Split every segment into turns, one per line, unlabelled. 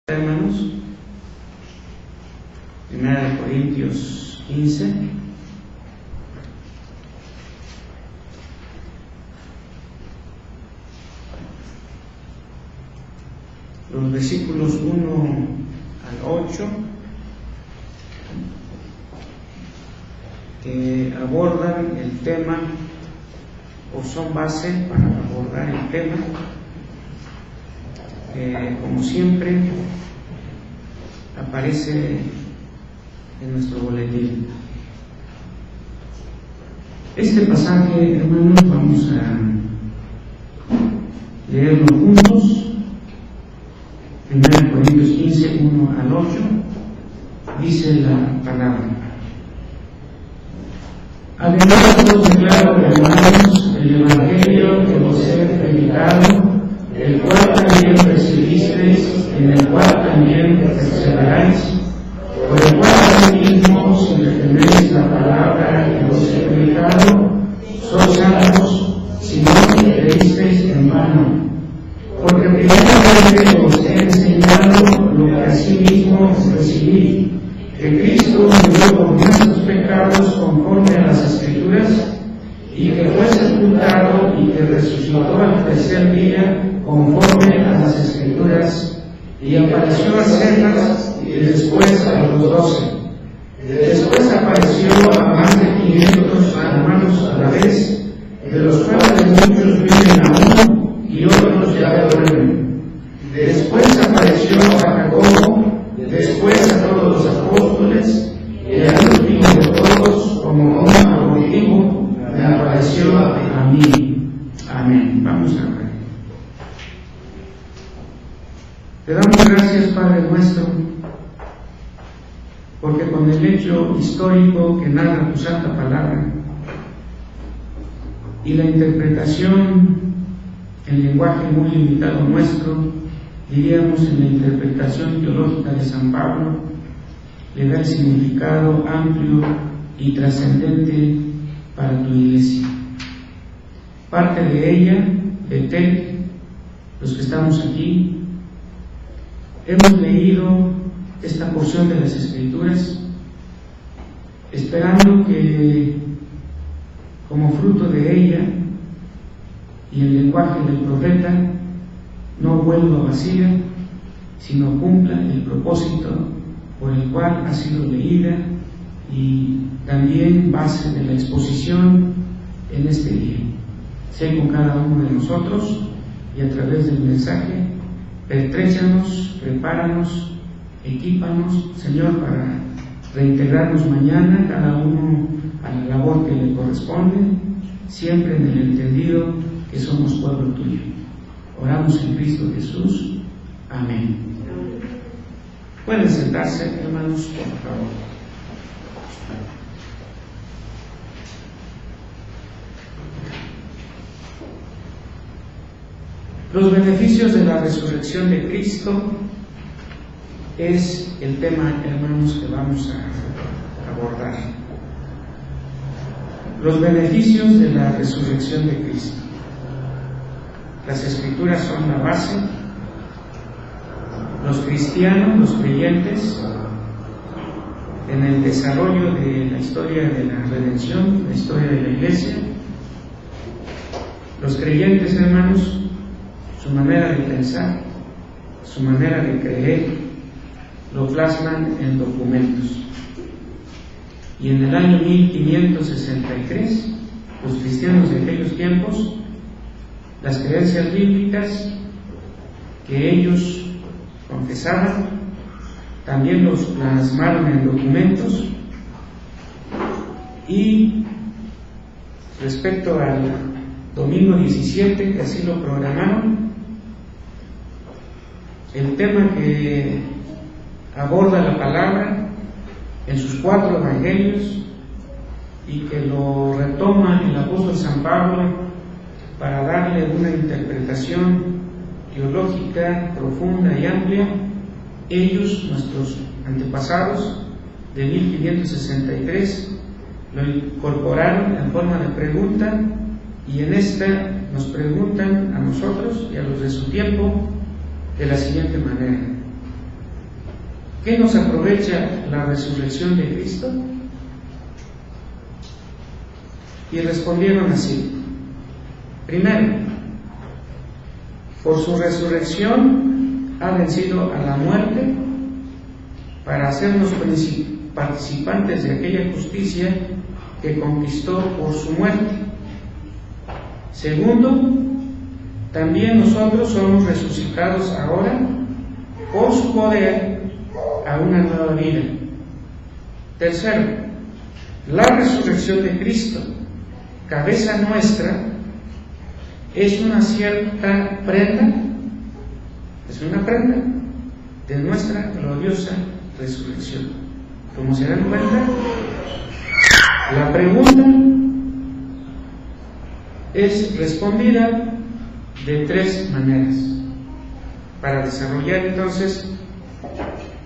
Hermanos, 1 Corintios 15. Los versículos 1 al 8 que abordan el tema o son base para abordar el tema. Como siempre, aparece en nuestro boletín. Este pasaje, hermanos, vamos a leerlo juntos. 1 Corintios 15, 1 al 8, dice la palabra: Además os declaro, hermanos, el evangelio que os he predicado, el cual también recibisteis, en el cual también perseveráis, por el cual asimismo, si retenéis la palabra que os he predicado, sois salvos, si no creísteis en vano. Porque primeramente os he enseñado lo que asimismo recibí, que Cristo murió por nuestros pecados conforme a las Escrituras, y que fue sepultado y que resucitó al tercer día conforme a las Escrituras, y apareció a Cephas y después a los 12. Después apareció a más de 500 hermanos a la vez, de los cuales muchos viven aún y otros ya duermen. Después apareció a Jacobo, después a todos los apóstoles, y al último de todos, como un favoritivo, me apareció a mí. Amén. Vamos a ver. Te damos gracias, Padre nuestro, porque con el hecho histórico que narra tu santa palabra y la interpretación en lenguaje muy limitado nuestro, diríamos en la interpretación teológica de San Pablo, le da el significado amplio y trascendente para tu iglesia. Parte de ella, Betel, los que estamos aquí, hemos leído esta porción de las Escrituras, esperando que, como fruto de ella y el lenguaje del profeta, no vuelva vacía, sino cumpla el propósito por el cual ha sido leída y también base de la exposición en este día. Sé con cada uno de nosotros y a través del mensaje, pertréchanos, prepáranos, equípanos, Señor, para reintegrarnos mañana, cada uno a la labor que le corresponde, siempre en el entendido que somos pueblo tuyo. Oramos en Cristo Jesús. Amén. Pueden sentarse, hermanos, por favor. Los beneficios de la resurrección de Cristo es el tema, hermanos, que vamos a abordar. Los beneficios de la resurrección de Cristo. Las Escrituras son la base. Los cristianos, los creyentes, en el desarrollo de la historia de la redención, la historia de la Iglesia, los creyentes, hermanos, su manera de pensar, su manera de creer, lo plasman en documentos. Y en el año 1563, los cristianos de aquellos tiempos, las creencias bíblicas que ellos confesaban, también los plasmaron en documentos. Y respecto al domingo 17, que así lo programaron, el tema que aborda la palabra en sus 4 evangelios y que lo retoma el apóstol San Pablo para darle una interpretación teológica profunda y amplia, ellos, nuestros antepasados de 1563, lo incorporaron en forma de pregunta, y en esta nos preguntan a nosotros y a los de su tiempo de la siguiente manera: ¿Qué nos aprovecha la resurrección de Cristo? Y respondieron así. Primero, por su resurrección ha vencido a la muerte para hacernos participantes de aquella justicia que conquistó por su muerte. Segundo, también nosotros somos resucitados ahora por su poder a una nueva vida. Tercero, la resurrección de Cristo, cabeza nuestra, es una cierta prenda, de nuestra gloriosa resurrección. Como se dan cuenta, la pregunta es respondida de tres maneras para desarrollar entonces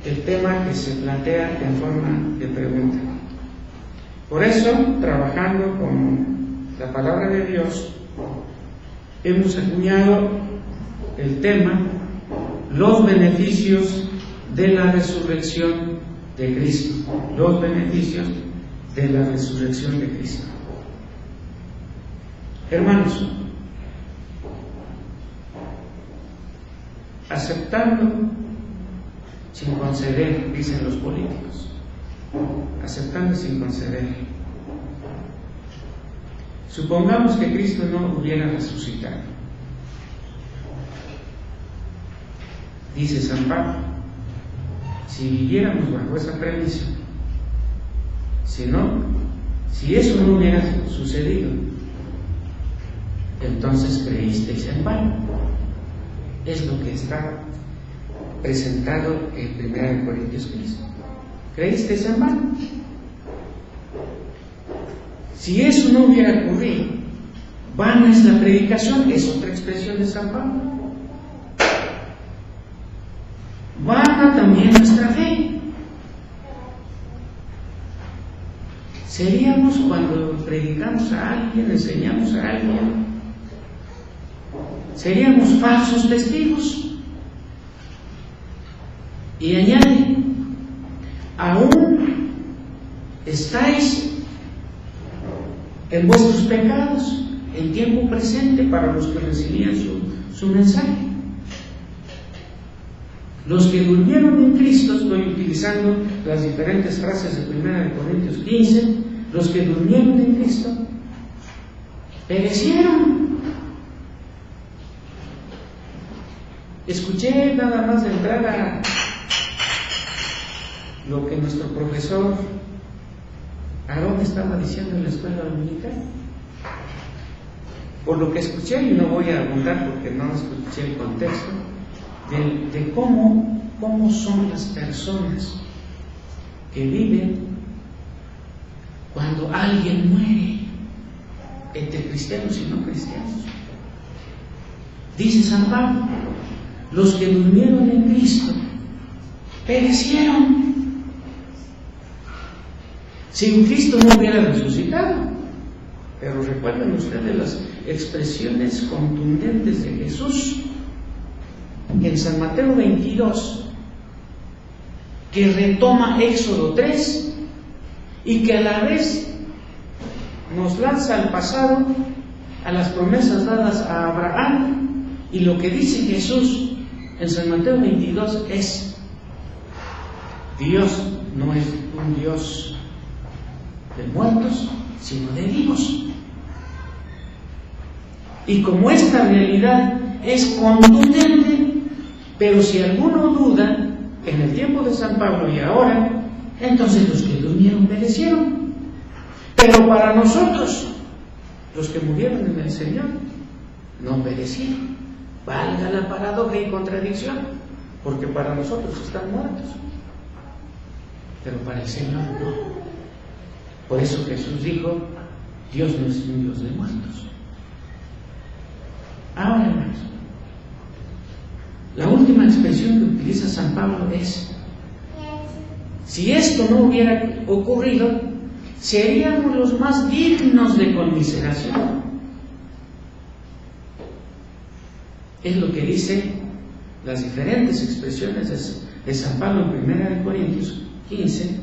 el tema que se plantea en forma de pregunta. Por eso, trabajando con la palabra de Dios, hemos acuñado el tema los beneficios de la resurrección de Cristo. Los beneficios de la resurrección de Cristo. Hermanos, aceptando sin conceder, dicen los políticos, aceptando sin conceder. Supongamos que Cristo no hubiera resucitado. Dice San Pablo, si viviéramos bajo esa premisa, si eso no hubiera sucedido, entonces creísteis en vano. Es lo que está presentado en 1 Corintios 15. Creísteis en vano. Si eso no hubiera ocurrido, vana es la predicación, es otra expresión de San Pablo. Vana también nuestra fe. Seríamos, cuando predicamos a alguien, enseñamos a alguien, seríamos falsos testigos. Y añade, aún estáis en vuestros pecados en tiempo presente para los que recibían su mensaje. Los que durmieron en Cristo, estoy utilizando las diferentes frases de 1 Corintios 15, los que durmieron en Cristo perecieron. Escuché nada más de entrada lo que nuestro profesor Aarón estaba diciendo en la escuela dominical. Por lo que escuché, y no voy a abundar porque no escuché el contexto, de cómo son las personas que viven cuando alguien muere, entre cristianos y no cristianos. Dice San Pablo, los que durmieron en Cristo perecieron. Si Cristo no hubiera resucitado, pero recuerden ustedes las expresiones contundentes de Jesús en San Mateo 22, que retoma Éxodo 3 y que a la vez nos lanza al pasado, a las promesas dadas a Abraham. Y lo que dice Jesús en San Mateo 22 es: Dios no es un Dios de muertos, sino de vivos. Y como esta realidad es contundente, pero si alguno duda, en el tiempo de San Pablo y ahora, entonces los que durmieron perecieron. Pero para nosotros, los que murieron en el Señor, no perecieron. Valga la paradoja y contradicción, porque para nosotros están muertos, pero para el Señor no. Por eso Jesús dijo, Dios no es un Dios de muertos. Ahora, hermanos, la última expresión que utiliza San Pablo es: si esto no hubiera ocurrido, seríamos los más dignos de conmiseración. Es lo que dicen las diferentes expresiones de San Pablo en 1 Corintios 15,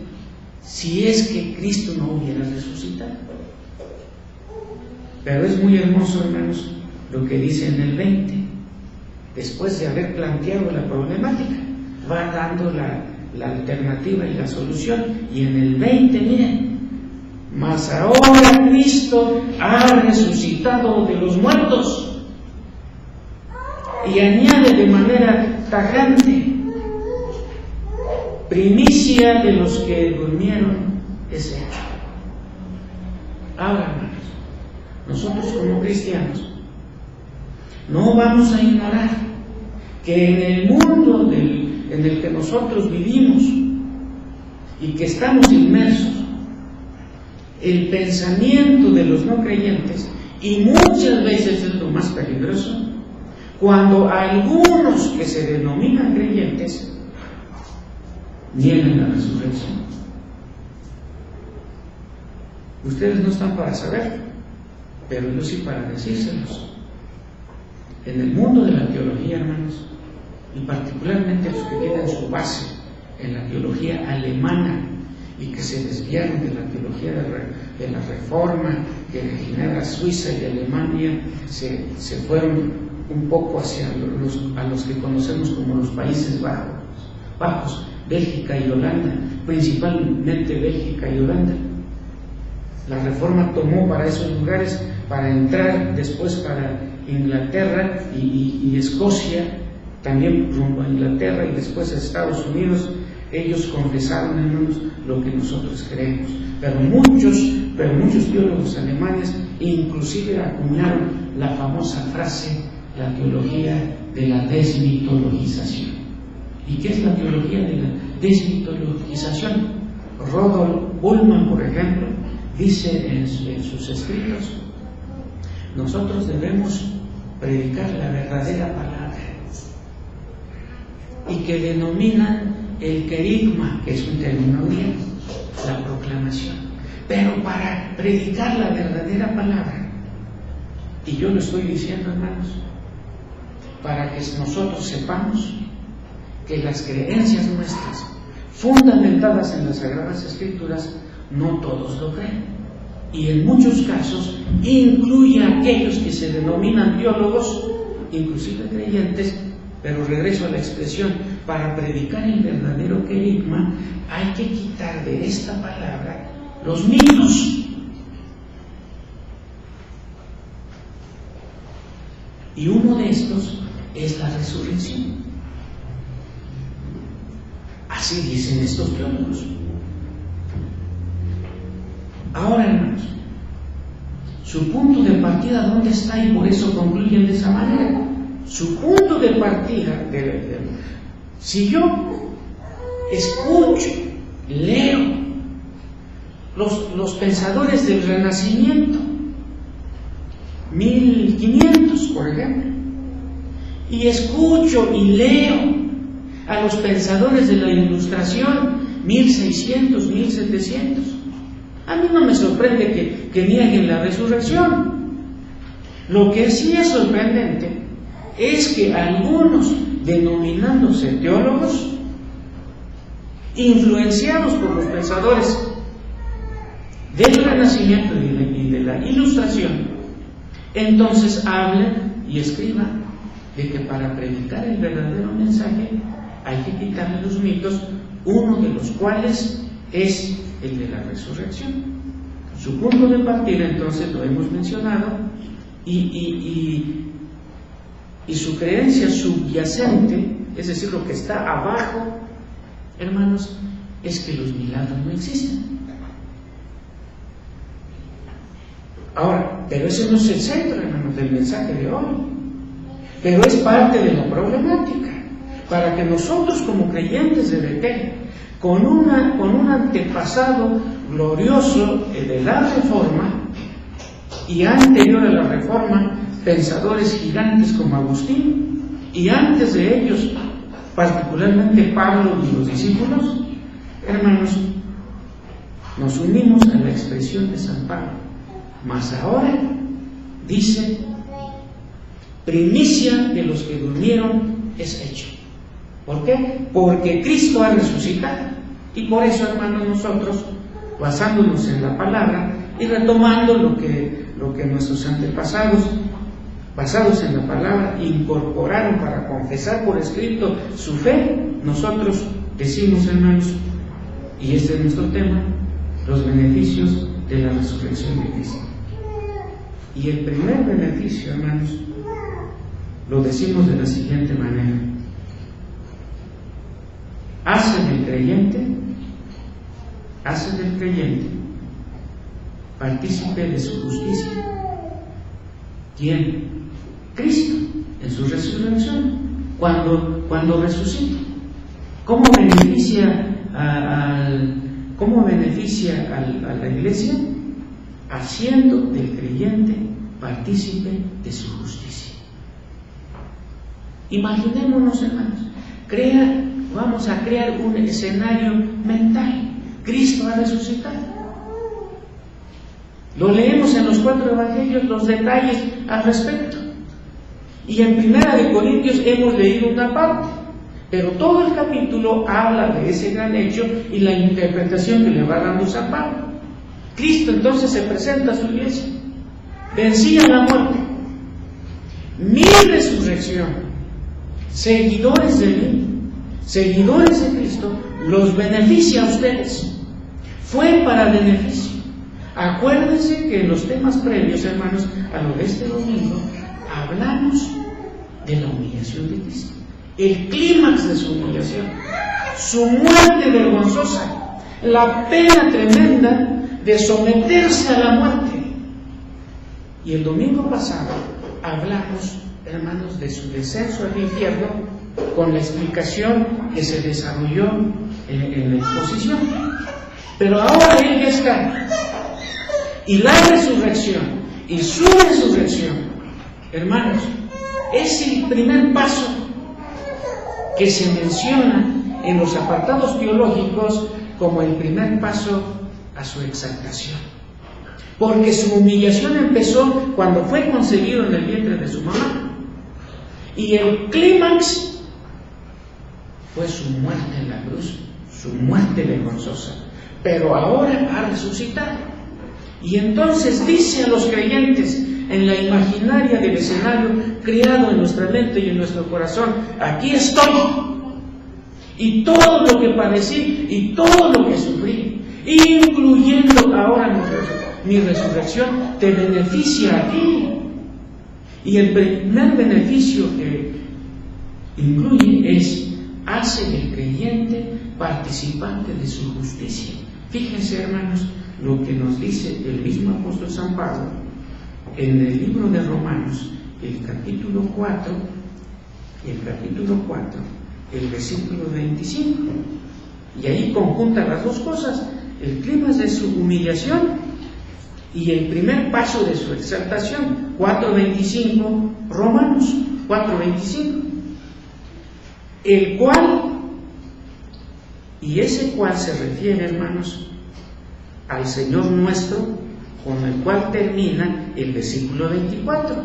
si es que Cristo no hubiera resucitado. Pero es muy hermoso, hermanos, lo que dice en el 20, después de haber planteado la problemática, va dando la alternativa y la solución. Y en el 20, miren, mas ahora Cristo ha resucitado de los muertos, y añade de manera tajante, primicia de los que durmieron es hecho. Ahora, hermanos, nosotros como cristianos no vamos a ignorar que en el mundo en el que nosotros vivimos y que estamos inmersos, el pensamiento de los no creyentes, y muchas veces es lo más peligroso, cuando algunos que se denominan creyentes niegan la resurrección. Ustedes no están para saber, pero yo sí para decírselos. En el mundo de la teología, hermanos, y particularmente los que tienen su base en la teología alemana y que se desviaron de la teología de la Reforma, que de Ginebra, Suiza y de Alemania se fueron un poco hacia a los que conocemos como los Países Bajos, Bélgica y Holanda, principalmente Bélgica y Holanda. La Reforma tomó para esos lugares, para entrar después para Inglaterra y Escocia, también rumbo a Inglaterra y después a Estados Unidos. Ellos confesaron, hermanos, lo que nosotros creemos, pero muchos teólogos alemanes inclusive acuñaron la famosa frase, la teología de la desmitologización. ¿Y qué es la teología de la desmitologización? Rudolf Bultmann, por ejemplo, dice en sus escritos, nosotros debemos predicar la verdadera palabra, y que denominan el querigma, que es un término griego, la proclamación. Pero para predicar la verdadera palabra, y yo lo estoy diciendo, hermanos, para que nosotros sepamos que las creencias nuestras, fundamentadas en las Sagradas Escrituras, no todos lo creen. Y en muchos casos incluye a aquellos que se denominan teólogos, inclusive creyentes, pero regreso a la expresión, para predicar el verdadero querigma hay que quitar de esta palabra los mitos. Y uno de estos es la resurrección. Así dicen estos teólogos. Ahora, hermanos, su punto de partida, ¿dónde está? Y por eso concluyen de esa manera. Su punto de partida, si yo escucho, leo los pensadores del Renacimiento, 1500, por ejemplo, y escucho y leo a los pensadores de la Ilustración, 1600, 1700, a mí no me sorprende que nieguen la resurrección. Lo que sí es sorprendente es que algunos, denominándose teólogos, influenciados por los pensadores del Renacimiento y de la Ilustración, entonces hablen y escriban de que para predicar el verdadero mensaje hay que quitarle los mitos, uno de los cuales es el de la resurrección. Su punto de partida, entonces, lo hemos mencionado, y su creencia subyacente, es decir, lo que está abajo, hermanos, es que los milagros no existen. Ahora, pero ese no es el centro, hermanos, del mensaje de hoy, pero es parte de la problemática, para que nosotros como creyentes de Betel, con un antepasado glorioso de la Reforma, y anterior a la Reforma, pensadores gigantes como Agustín, y antes de ellos, particularmente Pablo y los discípulos, hermanos, nos unimos a la expresión de San Pablo. Mas ahora, dice, primicia de los que durmieron es hecho. ¿Por qué? Porque Cristo ha resucitado. Y por eso, hermanos, nosotros, basándonos en la palabra y retomando lo que nuestros antepasados, basados en la palabra, incorporaron para confesar por escrito su fe, nosotros decimos, hermanos, y este es nuestro tema, los beneficios de la resurrección de Cristo. Y el primer beneficio, hermanos, lo decimos de la siguiente manera: hace del creyente partícipe de su justicia. ¿Quién? Cristo, en su resurrección, cuando resucita. ¿Cómo beneficia a la iglesia? Haciendo del creyente partícipe de su justicia. Imaginémonos, hermanos, vamos a crear un escenario mental. Cristo ha resucitado. Lo leemos en los 4 evangelios, los detalles al respecto. Y en 1 Corintios hemos leído una parte, pero todo el capítulo habla de ese gran hecho y la interpretación que le va dando San Pablo. Cristo entonces se presenta a su iglesia, vencía la muerte. Mi resurrección, seguidores de mí, seguidores de Cristo, los beneficia a ustedes. Fue para beneficio. Acuérdense que en los temas previos, hermanos, a lo de este domingo, hablamos de la humillación de Cristo, el clímax de su humillación, su muerte vergonzosa, la pena tremenda de someterse a la muerte. Y el domingo pasado hablamos, hermanos, de su descenso al infierno con la explicación que se desarrolló en la exposición. Pero ahora Él ya está. Y la resurrección y su resurrección, hermanos, es el primer paso que se menciona en los apartados teológicos como el primer paso a su exaltación. Porque su humillación empezó cuando fue concebido en el vientre de su mamá. Y el clímax fue su muerte en la cruz, su muerte vergonzosa. Pero ahora ha resucitado. Y entonces dice a los creyentes en la imaginaria del escenario creado en nuestra mente y en nuestro corazón: aquí estoy. Y todo lo que padecí y todo lo que sufrí, incluyendo ahora mi resurrección, te beneficia a ti. Y el primer beneficio que incluye es: hace del creyente participante de su justicia. Fíjense, hermanos, lo que nos dice el mismo apóstol San Pablo en el libro de Romanos, el capítulo 4, el versículo 25. Y ahí conjunta las dos cosas: el clima de su humillación y el primer paso de su exaltación. 4:25, Romanos 4:25. El cual, y ese cual se refiere, hermanos, al Señor nuestro, con el cual termina el versículo 24.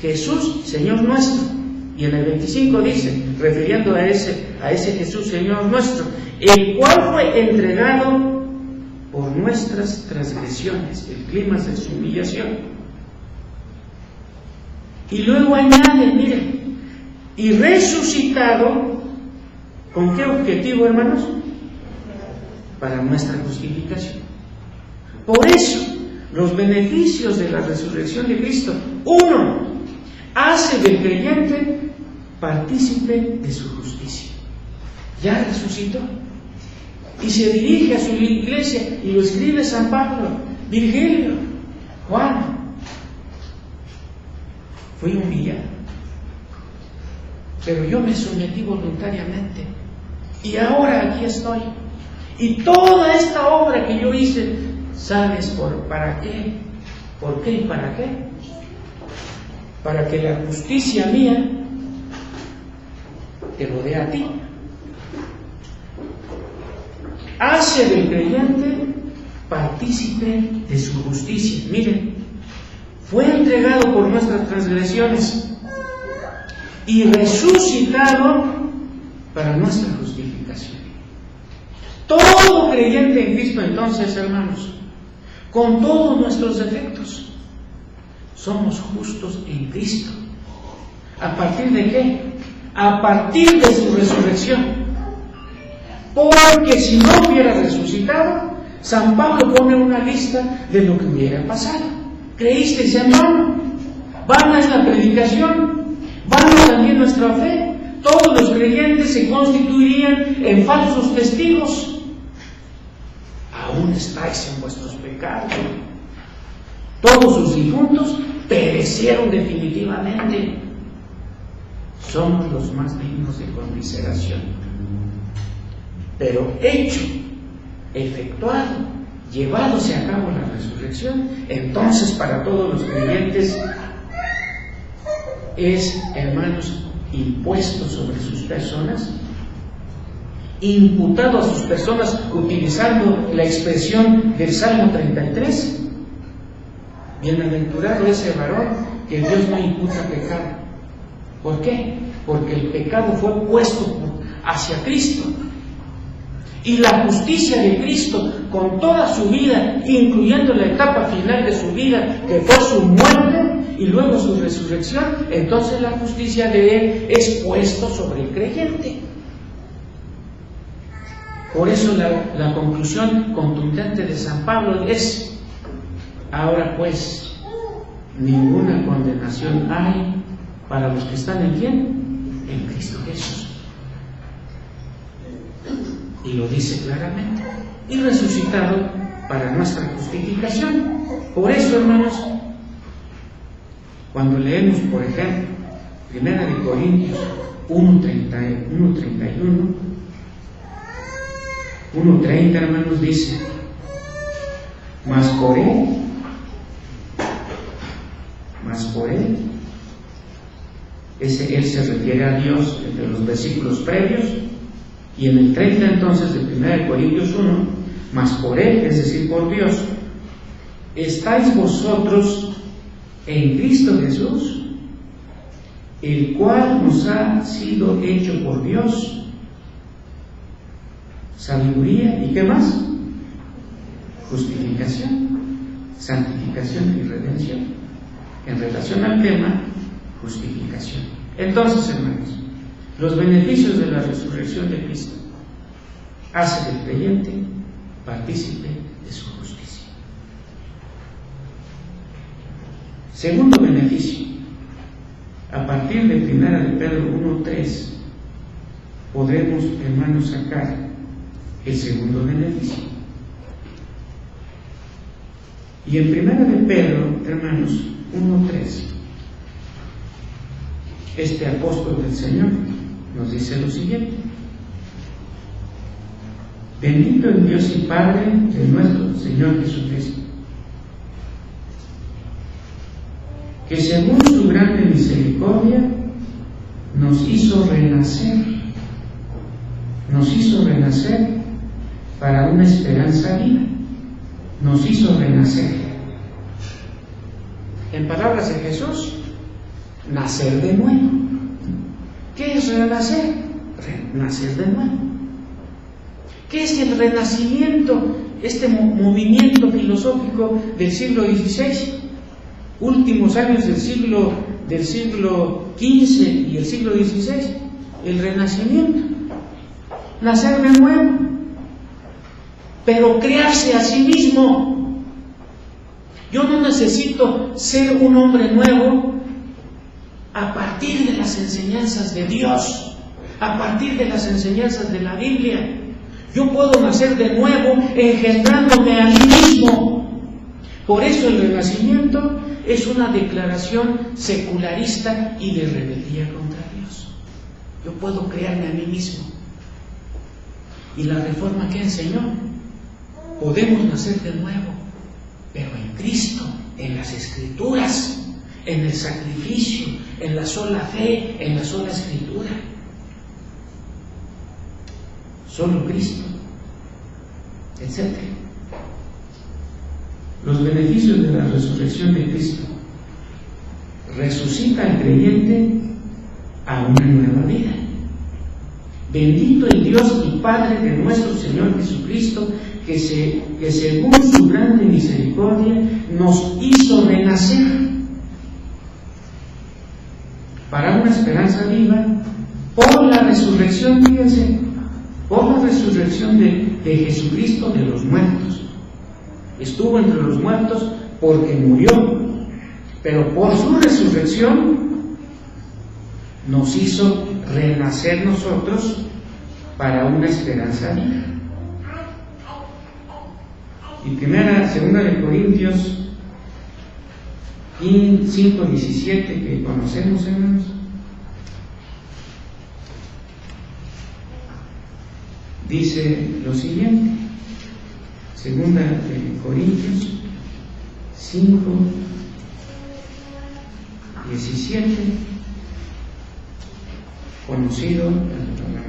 Jesús, Señor nuestro. Y en el 25 dice, refiriendo a ese Jesús, Señor nuestro, el cual fue entregado por nuestras transgresiones, el clima de su humillación. Y luego añade, miren, y resucitado, ¿con qué objetivo, hermanos? Para nuestra justificación. Por eso, los beneficios de la resurrección de Cristo: 1, hace del creyente partícipe de su justicia. Ya resucitó. Y se dirige a su iglesia y lo escribe San Pablo, Virgilio, Juan: fui humillado, pero yo me sometí voluntariamente y ahora aquí estoy. Y toda esta obra que yo hice, ¿sabes para qué? ¿Por qué y para qué? Para que la justicia mía te lo dé a ti. Hace del creyente partícipe de su justicia. Miren, fue entregado por nuestras transgresiones y resucitado para nuestra justificación. Todo creyente en Cristo, entonces, hermanos, con todos nuestros defectos, somos justos en Cristo. ¿A partir de qué? A partir de su resurrección. Porque si no hubiera resucitado, San Pablo pone una lista de lo que hubiera pasado. ¿Creísteis en vano? Vana es la predicación, vana también nuestra fe. Todos los creyentes se constituirían en falsos testigos. Aún estáis en vuestros pecados. Todos sus difuntos perecieron definitivamente. Somos los más dignos de conmiseración. Pero hecho, efectuado, llevándose a cabo la resurrección, entonces para todos los creyentes es, hermanos, impuesto sobre sus personas, imputado a sus personas, utilizando la expresión del Salmo 33. Bienaventurado ese varón que Dios no imputa pecado. ¿Por qué? Porque el pecado fue puesto hacia Cristo. Y la justicia de Cristo, con toda su vida, incluyendo la etapa final de su vida, que fue su muerte y luego su resurrección, entonces la justicia de Él es puesto sobre el creyente. Por eso la conclusión contundente de San Pablo es: ahora pues, ninguna condenación hay para los que están en ¿quién? En Cristo Jesús. Y lo dice claramente. Y resucitado para nuestra justificación. Por eso, hermanos, cuando leemos, por ejemplo, 1 Corintios 1:31, 1:30, hermanos, dice: mas por él, él se refiere a Dios entre los versículos previos. Y en el 30 entonces de 1 Corintios 1, mas por Él, es decir, por Dios, estáis vosotros en Cristo Jesús, el cual nos ha sido hecho por Dios sabiduría, ¿y qué más? Justificación, santificación y redención. En relación al tema, justificación. Entonces, hermanos, los beneficios de la resurrección de Cristo hacen del creyente partícipe de su justicia. Segundo beneficio, a partir de 1 de Pedro 1:3 podremos, hermanos, sacar el segundo beneficio. Y en 1 de Pedro, hermanos, 1:3, este apóstol del Señor nos dice lo siguiente: bendito el Dios y Padre de nuestro Señor Jesucristo, que según su grande misericordia nos hizo renacer para una esperanza viva. Nos hizo renacer. En palabras de Jesús, nacer de nuevo. ¿Qué es renacer? Nacer de nuevo. ¿Qué es el renacimiento? Este movimiento filosófico del siglo XVI, últimos años del siglo XV y el siglo XVI, el renacimiento, nacer de nuevo, pero crearse a sí mismo. Yo no necesito ser un hombre nuevo a partir de las enseñanzas de Dios, a partir de las enseñanzas de la Biblia. Yo puedo nacer de nuevo engendrándome a mí mismo. Por eso el renacimiento es una declaración secularista y de rebeldía contra Dios. Yo puedo crearme a mí mismo. ¿Y la reforma qué enseñó? Podemos nacer de nuevo, pero en Cristo, en las Escrituras, en el sacrificio, en la sola fe, en la sola Escritura. Solo Cristo, etc. Los beneficios de la resurrección de Cristo: resucita al creyente a una nueva vida. Bendito el Dios y Padre de nuestro Señor Jesucristo, que según su grande misericordia nos hizo renacer para una esperanza viva por la resurrección, fíjense, por la resurrección de Jesucristo de los muertos. Estuvo entre los muertos porque murió, pero por su resurrección nos hizo renacer nosotros para una esperanza viva. Y segunda de Corintios 5:17, que conocemos, hermanos, dice lo siguiente. Segunda de Corintios 5:17, conocido, a lo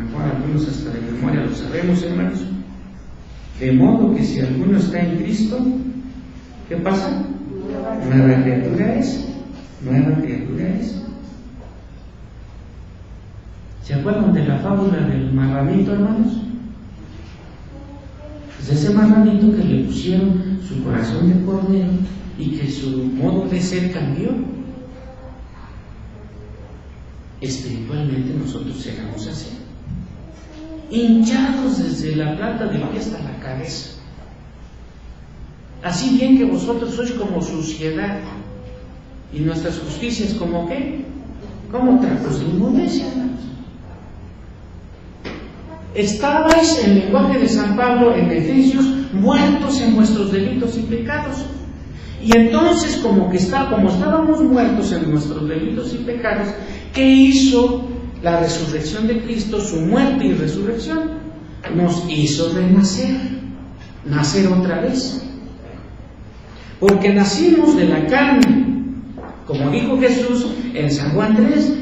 mejor algunos hasta de memoria lo sabemos, hermanos. De modo que si alguno está en Cristo, ¿qué pasa? Nueva criatura es. Nueva criatura es. ¿Se acuerdan de la fábula del marranito, hermanos? Pues ese marranito que le pusieron su corazón de cordero y que su modo de ser cambió. Espiritualmente nosotros llegamos a ser hinchados desde la planta del pie hasta la cabeza. Así bien que vosotros sois como suciedad y nuestras justicias como ¿qué? Como trapos de inmundicia. Estabais, en lenguaje de San Pablo en Efesios, muertos en vuestros delitos y pecados. Y entonces, como estábamos muertos en nuestros delitos y pecados, ¿qué hizo la resurrección de Cristo, su muerte y resurrección? Nos hizo renacer, nacer otra vez. Porque nacimos de la carne, como dijo Jesús en San Juan 3,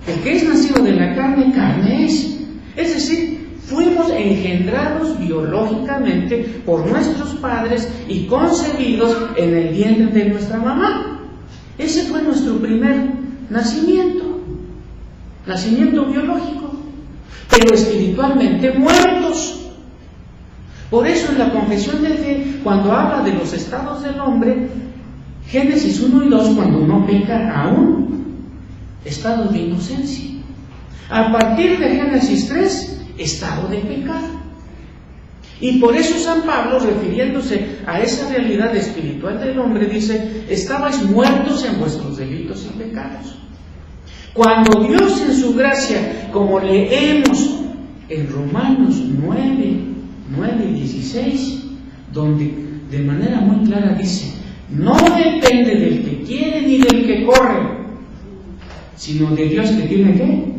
el que es nacido de la carne, carne es. Es decir, fuimos engendrados biológicamente por nuestros padres y concebidos en el vientre de nuestra mamá. Ese fue nuestro primer nacimiento biológico, pero espiritualmente muertos. Por eso en la confesión de fe, cuando habla de los estados del hombre, Génesis 1 y 2, cuando no peca aún, estado de inocencia. A partir de Génesis 3, estado de pecado. Y por eso San Pablo, refiriéndose a esa realidad espiritual del hombre, dice: estabais muertos en vuestros delitos y pecados. Cuando Dios en su gracia, como leemos en Romanos 9:16, donde de manera muy clara dice: no depende del que quiere ni del que corre, sino de Dios que tiene ¿qué?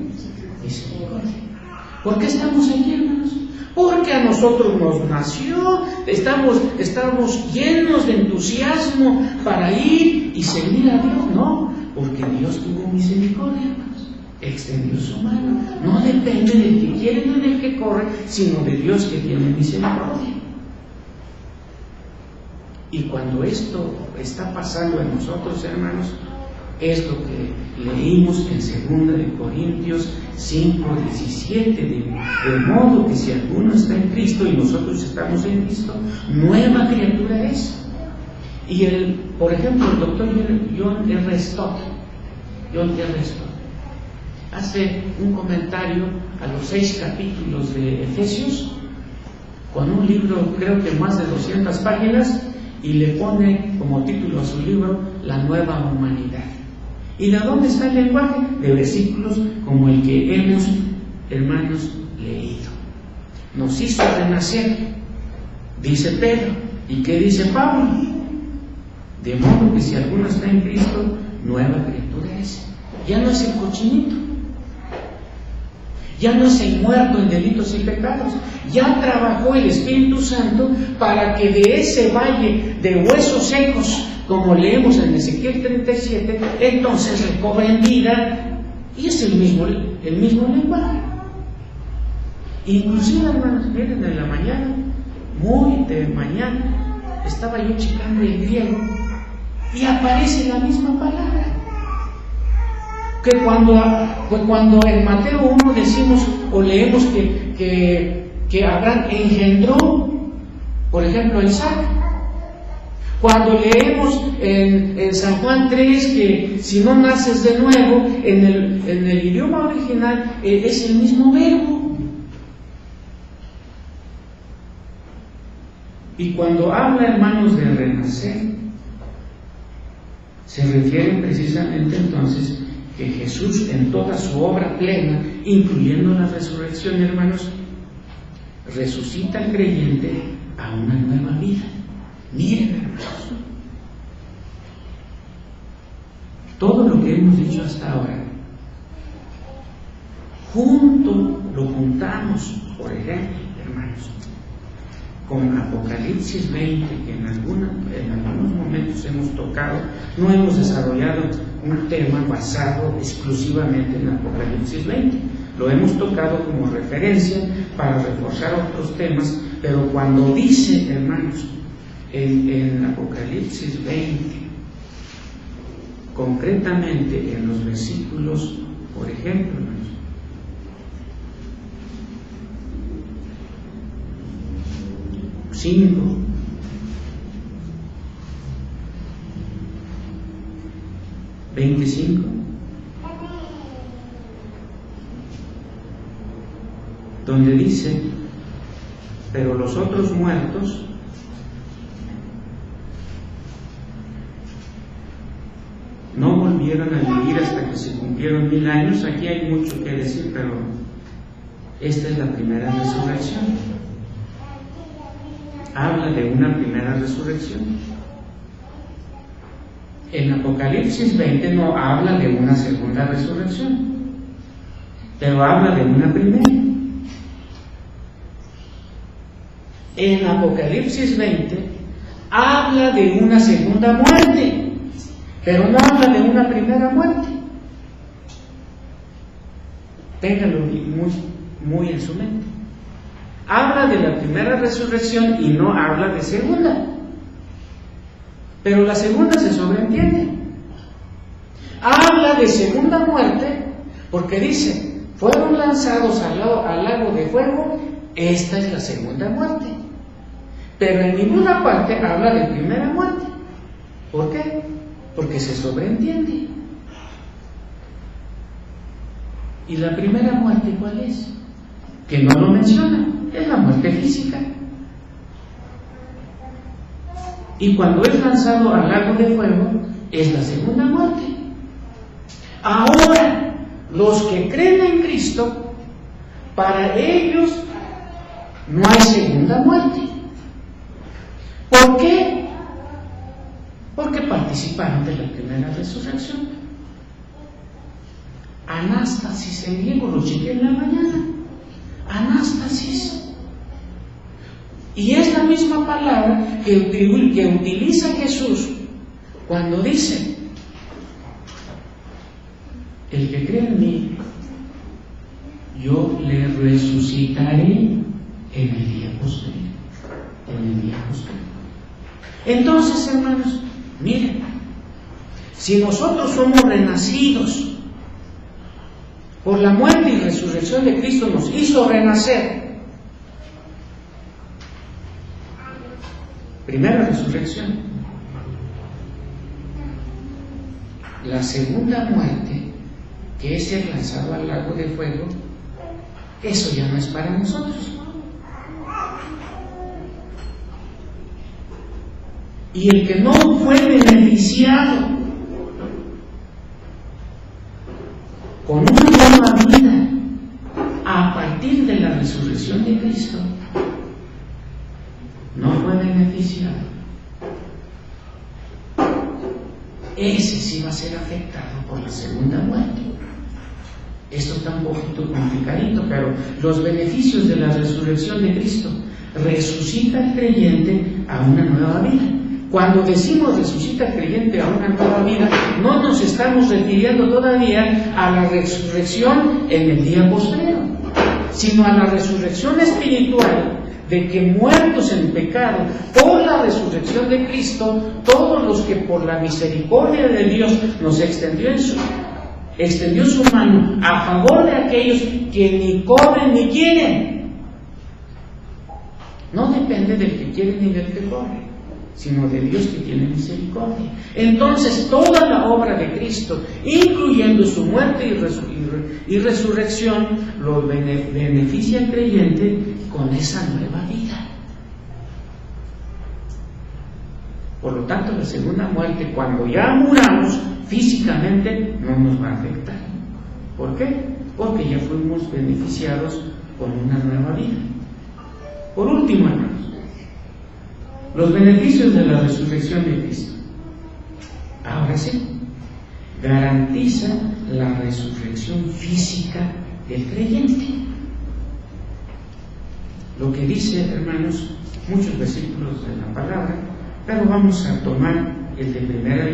Misericordia. ¿Por qué estamos aquí, hermanos? Porque a nosotros nos nació, estamos llenos de entusiasmo para ir y seguir a Dios. No, porque Dios tuvo misericordia, hermanos. Extendió su mano. No depende del que quiere ni del que corre, sino de Dios que tiene misericordia. Y cuando esto está pasando en nosotros, hermanos, es lo que leímos en 2 de Corintios 5:17, de modo que si alguno está en Cristo y nosotros estamos en Cristo, nueva criatura es. Y por ejemplo, el doctor John R. Stott hace un comentario a los 6 capítulos de Efesios, con un libro, creo que más de 200 páginas, y le pone como título a su libro La Nueva Humanidad. ¿Y de dónde está el lenguaje? De versículos como el que hemos, hermanos, leído. Nos hizo renacer, dice Pedro. ¿Y qué dice Pablo? De modo que si alguno está en Cristo, nueva criatura es. Ya no es el cochinito, ya no es el muerto en delitos y pecados. Ya trabajó el Espíritu Santo para que de ese valle de huesos secos, como leemos en Ezequiel 37, entonces recobren vida. Y es el mismo lenguaje. Inclusive, hermanos, miren, en la mañana, muy de mañana, estaba yo checando el griego y aparece la misma palabra. que cuando en Mateo 1 decimos o leemos que Abraham engendró, por ejemplo, a Isaac. Cuando leemos en San Juan 3 que si no naces de nuevo, en el idioma original es el mismo verbo. Y cuando habla, hermanos, de renacer, se refiere precisamente entonces que Jesús en toda su obra plena, incluyendo la resurrección, hermanos, resucita al creyente a una nueva vida. Miren, hermanos, todo lo que hemos dicho hasta ahora, lo juntamos, por ejemplo, hermanos, con Apocalipsis 20, que en algunos momentos hemos tocado. No hemos desarrollado un tema basado exclusivamente en Apocalipsis 20. Lo hemos tocado como referencia para reforzar otros temas, pero cuando dice, hermanos, en Apocalipsis 20, concretamente en los versículos, por ejemplo, hermanos, 5, 25, donde dice: pero los otros muertos no volvieron a vivir hasta que se cumplieron 1000 años. Aquí hay mucho que decir, pero esta es la primera resurrección. Habla de una primera resurrección. En Apocalipsis 20 no habla de una segunda resurrección, pero habla de una primera. En Apocalipsis 20 habla de una segunda muerte, pero no habla de una primera muerte. Téngalo muy en su mente. Habla de la primera resurrección y no habla de segunda. Pero la segunda se sobreentiende. Habla de segunda muerte porque dice: fueron lanzados al lago de fuego. Esta es la segunda muerte. Pero en ninguna parte habla de primera muerte. ¿Por qué? Porque se sobreentiende. ¿Y la primera muerte cuál es? Que no lo menciona. Es la muerte física. Y cuando es lanzado al lago de fuego, es la segunda muerte. Ahora, los que creen en Cristo, para ellos no hay segunda muerte. ¿Por qué? Porque participaron de la primera resurrección. Anástasis en griego, lo chequé en la mañana. Anástasis. Y es la misma palabra que utiliza Jesús cuando dice: el que cree en mí, yo le resucitaré en el día posterior. En el día posterior. Entonces, hermanos, miren, si nosotros somos renacidos por la muerte y resurrección de Cristo, nos hizo renacer. Primera resurrección. La segunda muerte, que es el lanzado al lago de fuego, eso ya no es para nosotros. Y el que no fue beneficiado con una nueva vida a partir de la resurrección de Cristo, no fue beneficiado, ese sí va a ser afectado por la segunda muerte. Esto está un poquito complicadito, pero los beneficios de la resurrección de Cristo: resucita al creyente a una nueva vida. Cuando decimos resucita al creyente a una nueva vida, no nos estamos refiriendo todavía a la resurrección en el día postrero, sino a la resurrección espiritual, de que muertos en pecado, por la resurrección de Cristo, todos los que por la misericordia de Dios nos extendió extendió su mano a favor de aquellos que ni corren ni quieren. No depende del que quiere ni del que corre, sino de Dios que tiene misericordia. Entonces toda la obra de Cristo, incluyendo su muerte y resurrección, lo beneficia al creyente con esa nueva vida. Por lo tanto, la segunda muerte, cuando ya muramos físicamente, no nos va a afectar. ¿Por qué? Porque ya fuimos beneficiados con una nueva vida. Por último, hermanos, los beneficios de la resurrección de Cristo. Ahora sí, garantiza la resurrección física del creyente. Lo que dice, hermanos, muchos versículos de la palabra, pero vamos a tomar el de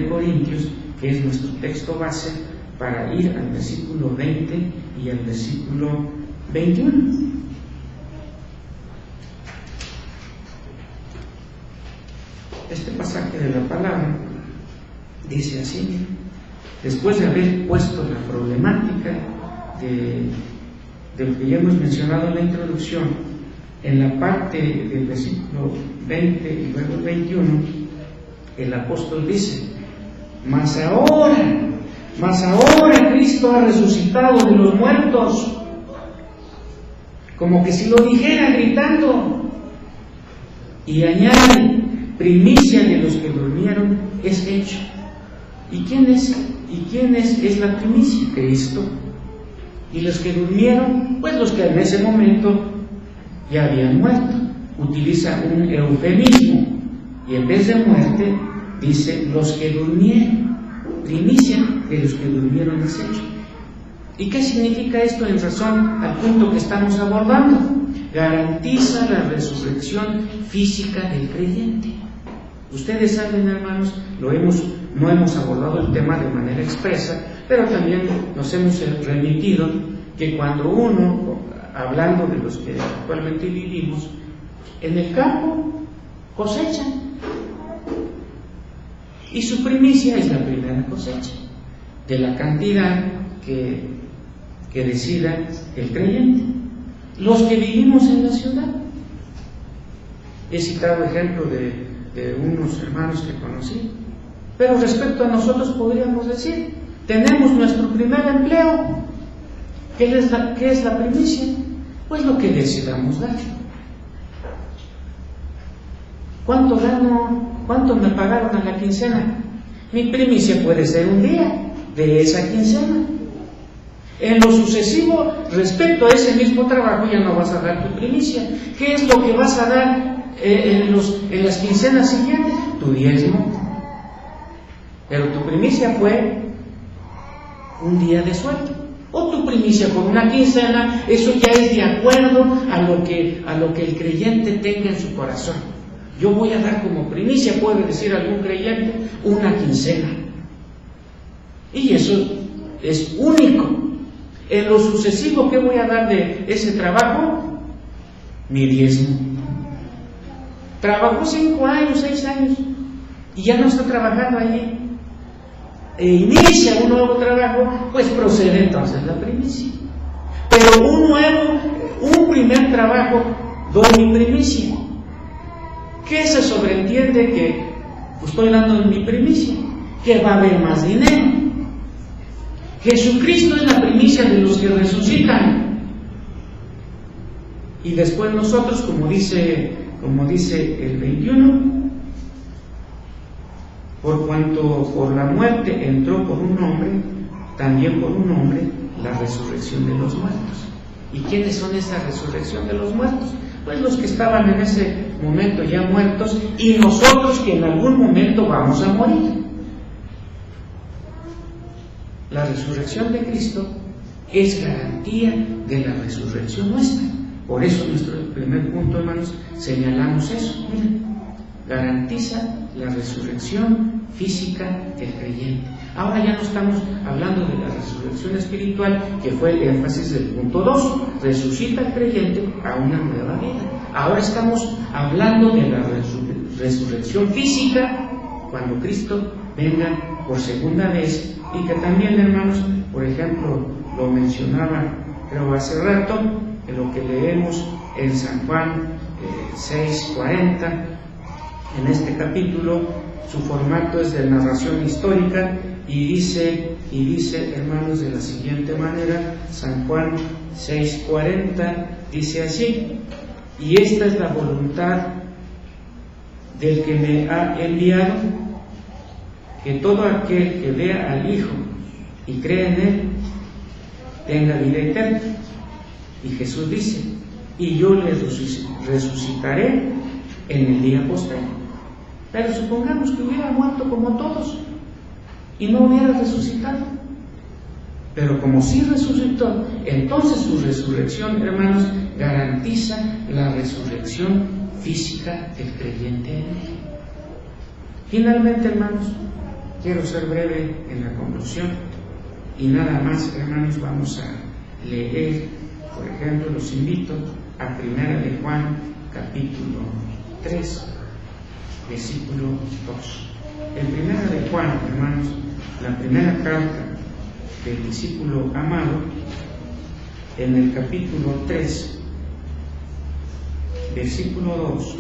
1 Corintios, que es nuestro texto base, para ir al versículo 20 y al versículo 21. Este pasaje de la palabra dice así: después de haber puesto la problemática de lo que ya hemos mencionado en la introducción, en la parte del versículo 20 y luego el 21, el apóstol dice: mas ahora Cristo ha resucitado de los muertos, como que si lo dijera gritando, y añade: primicia de los que durmieron es hecho. ¿Y quién es la primicia? Cristo. Y los que durmieron, pues los que en ese momento ya habían muerto. Utiliza un eufemismo y en vez de muerte dice los que durmieron. Primicia de los que durmieron es hecho. ¿Y qué significa esto en razón al punto que estamos abordando? Garantiza la resurrección física del creyente. Ustedes saben, hermanos, no hemos abordado el tema de manera expresa, pero también nos hemos remitido que cuando uno, hablando de los que actualmente vivimos, en el campo cosechan, y su primicia es la primera cosecha, de la cantidad que decida el creyente. Los que vivimos en la ciudad, he citado ejemplo de unos hermanos que conocí, pero respecto a nosotros podríamos decir, tenemos nuestro primer empleo. ¿Qué es la primicia? Pues lo que decidamos dar. ¿Cuánto gano? ¿Cuánto me pagaron a la quincena? Mi primicia puede ser un día de esa quincena. En lo sucesivo, respecto a ese mismo trabajo, ya no vas a dar tu primicia. ¿Qué es lo que vas a dar en las quincenas siguientes? Tu diezmo. Pero tu primicia fue un día de sueldo. O tu primicia por una quincena, eso ya es de acuerdo a lo que el creyente tenga en su corazón. Yo voy a dar como primicia, puede decir algún creyente, una quincena. Y eso es único. En lo sucesivo, ¿qué voy a dar de ese trabajo? Mi diezmo. Trabajó 5 años, 6 años, y ya no está trabajando allí. E inicia un nuevo trabajo, pues procede entonces la primicia. Pero un primer trabajo, doy mi primicia. ¿Qué se sobreentiende que estoy dando mi primicia? Que va a haber más dinero. Jesucristo es la primicia de los que resucitan. Y después nosotros, como dice el 21, por cuanto por la muerte entró por un hombre, también por un hombre la resurrección de los muertos. ¿Y quiénes son esa resurrección de los muertos? Pues los que estaban en ese momento ya muertos, y nosotros que en algún momento vamos a morir. La resurrección de Cristo es garantía de la resurrección nuestra. Por eso nuestro primer punto, hermanos, señalamos eso. Miren, garantiza la resurrección física del creyente. Ahora ya no estamos hablando de la resurrección espiritual, que fue el énfasis del punto 2. Resucita al creyente a una nueva vida. Ahora estamos hablando de la resurrección física cuando Cristo venga por segunda vez, y que también, hermanos, por ejemplo, lo mencionaba creo hace rato, en lo que leemos en San Juan 6:40, en este capítulo, su formato es de narración histórica, y dice, hermanos, de la siguiente manera, San Juan 6:40, dice así: y esta es la voluntad del que me ha enviado, que todo aquel que vea al Hijo y cree en Él, tenga vida eterna. Y Jesús dice: y yo le resucitaré en el día postrero. Pero supongamos que hubiera muerto como todos y no hubiera resucitado. Pero como sí resucitó, entonces su resurrección, hermanos, garantiza la resurrección física del creyente en Él. Finalmente, hermanos, quiero ser breve en la conclusión, y nada más, hermanos, vamos a leer, por ejemplo, los invito a 1 de Juan, capítulo 3, versículo 2. En 1 de Juan, hermanos, la primera carta del discípulo amado, en el capítulo 3, versículo 2,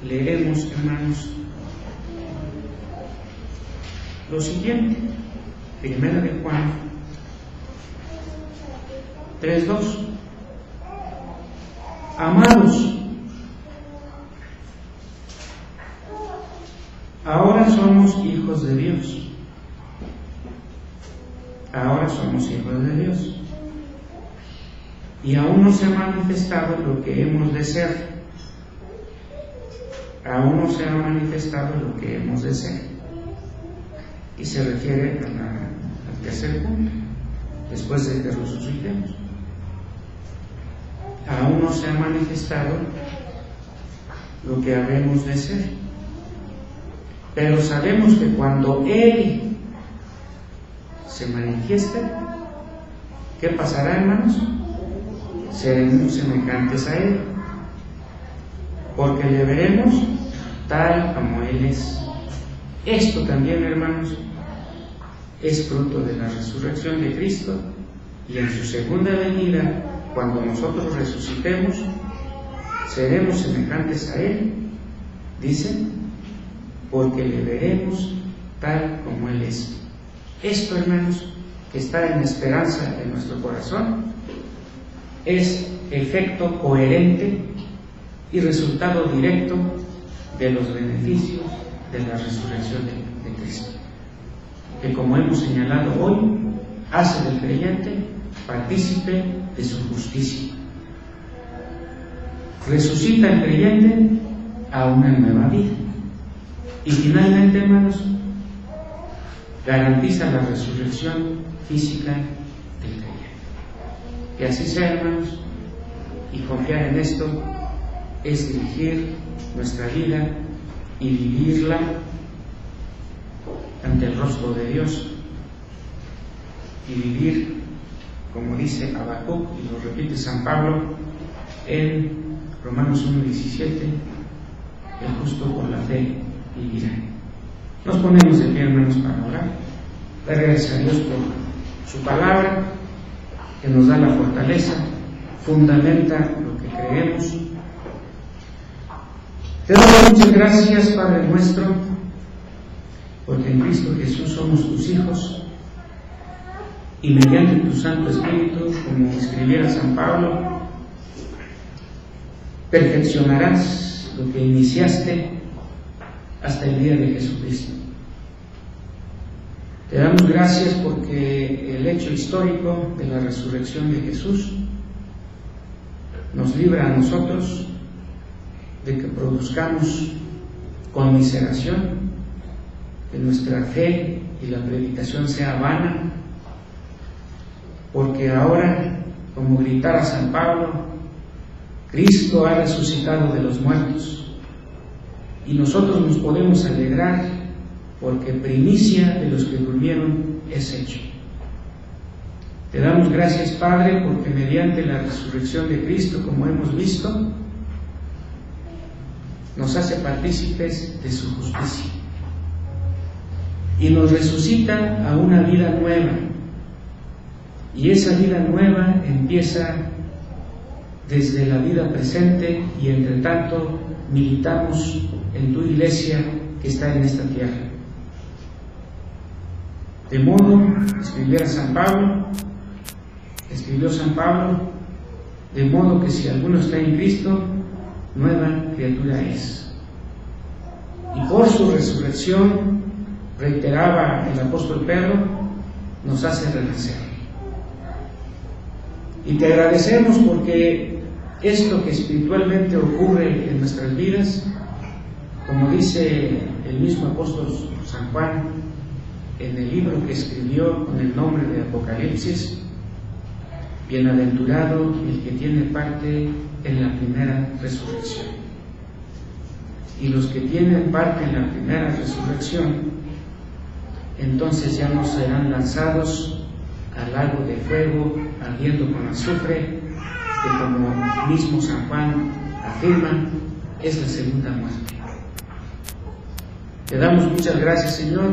leeremos, hermanos, lo siguiente. 1 de Juan 3:2. Amados, ahora somos hijos de Dios. Ahora somos hijos de Dios. Y aún no se ha manifestado lo que hemos de ser. Aún no se ha manifestado lo que hemos de ser. Y se refiere al tercer punto, después de que resucitemos. Aún no se ha manifestado lo que habemos de ser. Pero sabemos que cuando Él se manifieste, ¿qué pasará, hermanos? Seremos semejantes a Él, porque le veremos tal como Él es. Esto también, hermanos, es fruto de la resurrección de Cristo, y en su segunda venida, cuando nosotros resucitemos, seremos semejantes a Él, dice, porque le veremos tal como Él es. Esto, hermanos, que está en esperanza en nuestro corazón, es efecto coherente y resultado directo de los beneficios de la resurrección de Cristo, que, como hemos señalado hoy, hace del creyente partícipe de su justicia. Resucita el creyente a una nueva vida. Y finalmente, hermanos, garantiza la resurrección física del creyente. Que así sea, hermanos, y confiar en esto es dirigir nuestra vida y vivirla ante el rostro de Dios, y vivir, como dice Habacuc, y lo repite San Pablo en Romanos 1:17, el justo por la fe vivirá. Nos ponemos de pie, hermanos, para orar. Dar gracias a Dios por su palabra, que nos da la fortaleza, fundamenta lo que creemos. Te damos muchas gracias, Padre nuestro, porque en Cristo Jesús somos tus hijos, y mediante tu Santo Espíritu, como escribiera San Pablo, perfeccionarás lo que iniciaste hasta el día de Jesucristo. Te damos gracias porque el hecho histórico de la resurrección de Jesús nos libra a nosotros de que produzcamos conmiseración, que nuestra fe y la predicación sea vana, porque ahora, como gritara San Pablo, Cristo ha resucitado de los muertos, y nosotros nos podemos alegrar porque primicia de los que durmieron es hecho. Te damos gracias, Padre, porque mediante la resurrección de Cristo, como hemos visto, nos hace partícipes de su justicia. y nos resucita a una vida nueva. Y esa vida nueva empieza desde la vida presente y entre tanto militamos en tu iglesia que está en esta tierra. De modo, escribió San Pablo, de modo que si alguno está en Cristo, nueva criatura es. Y por su resurrección, reiteraba el apóstol Pedro, nos hace renacer. Y te agradecemos porque esto que espiritualmente ocurre en nuestras vidas, como dice el mismo apóstol San Juan en el libro que escribió con el nombre de Apocalipsis, bienaventurado el que tiene parte en la primera resurrección. Y los que tienen parte en la primera resurrección, entonces ya no serán lanzados al lago de fuego ardiendo con azufre, que como mismo San Juan afirma, es la segunda muerte. Te damos muchas gracias, Señor,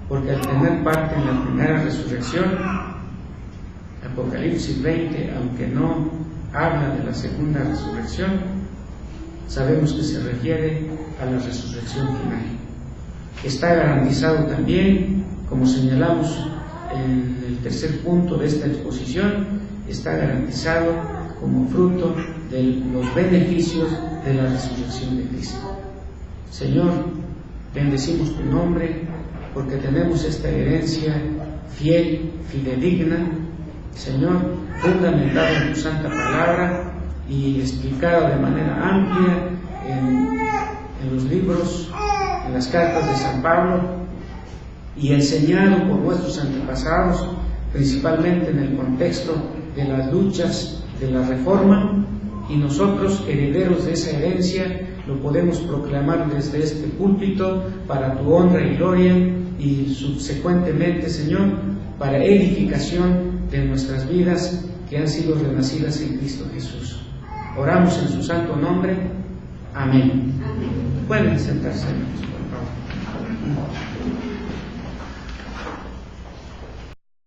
porque al tener parte en la primera resurrección, Apocalipsis 20, aunque no habla de la segunda resurrección, sabemos que se refiere a la resurrección final. Está garantizado también, como señalamos en el tercer punto de esta exposición, está garantizado como fruto de los beneficios de la resurrección de Cristo. Señor, bendecimos tu nombre porque tenemos esta herencia fiel, fidedigna, Señor, fundamentada en tu santa palabra y explicada de manera amplia en los libros, en las cartas de San Pablo, y enseñado por nuestros antepasados, principalmente en el contexto de las luchas de la Reforma, y nosotros, herederos de esa herencia, lo podemos proclamar desde este púlpito para tu honra y gloria, y subsecuentemente, Señor, para edificación de nuestras vidas que han sido renacidas en Cristo Jesús. Oramos en su santo nombre. Amén. Pueden sentarse, hermanos.